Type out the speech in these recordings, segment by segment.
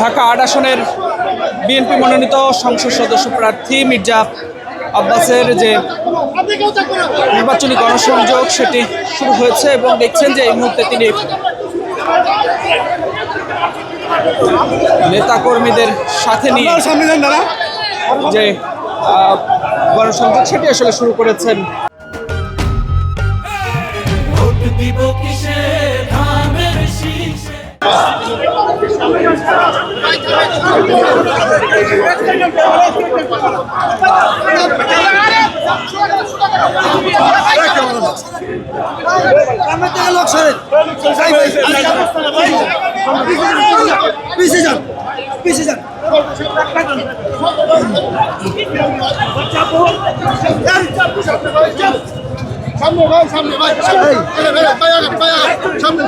ঢাকা ৮ আসনের বিএনপি মনোনীত সংসদ সদস্য প্রার্থী মির্জা আব্বাসের যে নির্বাচনী গণসংযোগ সেটি শুরু হয়েছে এবং দেখছেন যে এই মুহূর্তে তিনি নেতাকর্মীদের সাথে নিয়ে যে গণসংযোগ সেটি আসলে শুরু করেছেন। সামনে ভাই সামনে ভাই সামনে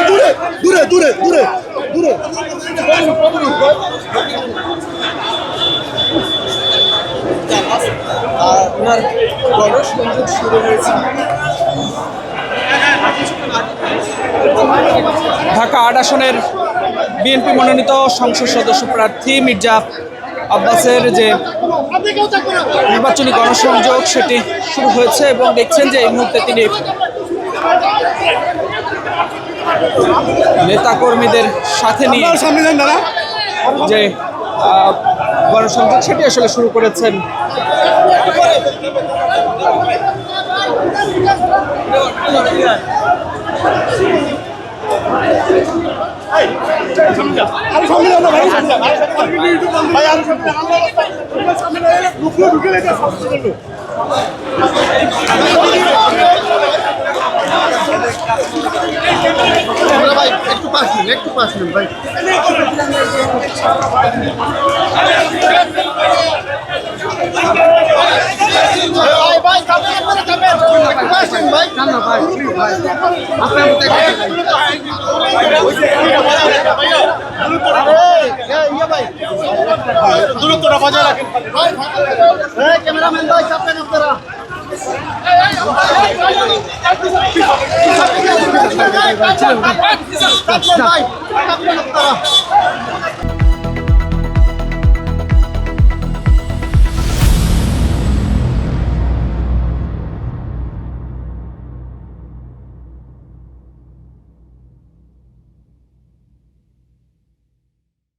দূরে দূরে দূরে দূরে ওনার গণসংযোগ শুরু হয়েছে। ঢাকা ৮ আসনের বিএনপি মনোনীত সংসদ সদস্য প্রার্থী মির্জা আব্বাসের যে নির্বাচনী গণসংযোগ সেটি শুরু হয়েছে এবং দেখছেন যে এই মুহূর্তে তিনি নেতাকর্মীদের সাথে নিয়ে যে গণসংযোগ সেটি আসলে শুরু করেছেন। একটু পাশ নিন ভাই দূরত্বটা বজায় রাখেন ক্যামেরাম্যান ভাই চাপেন আপনারা ভাই